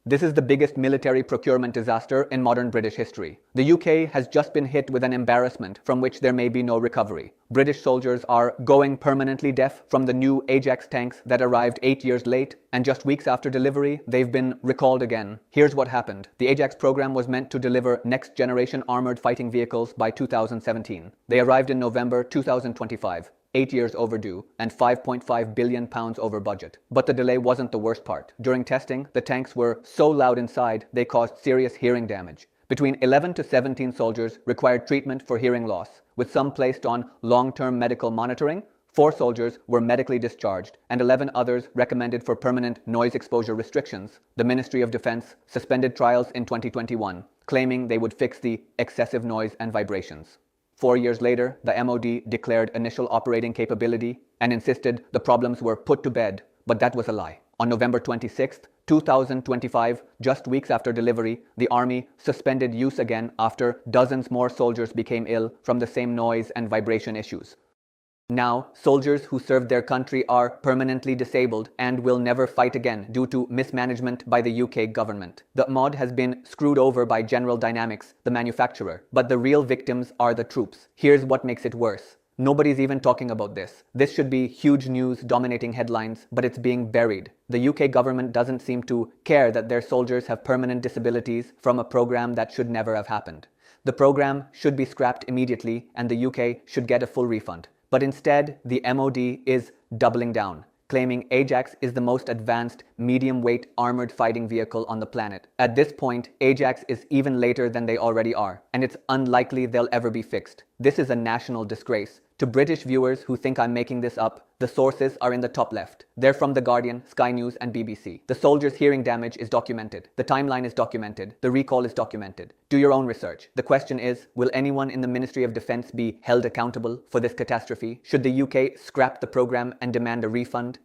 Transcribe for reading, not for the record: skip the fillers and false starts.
This is the biggest military procurement disaster in modern British history. The UK has just been hit with an embarrassment from which there may be no recovery. British soldiers are going permanently deaf from the new Ajax tanks that arrived 8 years late, and just weeks after delivery, they've been recalled again. Here's what happened. The Ajax program was meant to deliver next-generation armored fighting vehicles by 2017. They arrived in November 2025. 8 years overdue, and £5.5 billion over budget. But the delay wasn't the worst part. During testing, the tanks were so loud inside, they caused serious hearing damage. Between 11 to 17 soldiers required treatment for hearing loss, with some placed on long-term medical monitoring. 4 soldiers were medically discharged, and 11 others recommended for permanent noise exposure restrictions. The Ministry of Defense suspended trials in 2021, claiming they would fix the excessive noise and vibrations. 4 years later, the MOD declared initial operating capability and insisted the problems were put to bed, but that was a lie. On November 26, 2025, just weeks after delivery, the Army suspended use again after dozens more soldiers became ill from the same noise and vibration issues. Now, soldiers who served their country are permanently disabled and will never fight again due to mismanagement by the UK government. The MOD has been screwed over by General Dynamics, the manufacturer, but the real victims are the troops. Here's what makes it worse. Nobody's even talking about this. This should be huge news dominating headlines, but it's being buried. The UK government doesn't seem to care that their soldiers have permanent disabilities from a program that should never have happened. The program should be scrapped immediately and the UK should get a full refund. But instead, the MOD is doubling down, claiming Ajax is the most advanced medium-weight armored fighting vehicle on the planet. At this point, Ajax is even later than they already are, and it's unlikely they'll ever be fixed. This is a national disgrace. To British viewers who think I'm making this up, the sources are in the top left. They're from The Guardian, Sky News, and BBC. The soldiers' hearing damage is documented. The timeline is documented. The recall is documented. Do your own research. The question is, will anyone in the Ministry of Defense be held accountable for this catastrophe? Should the UK scrap the program and demand a refund?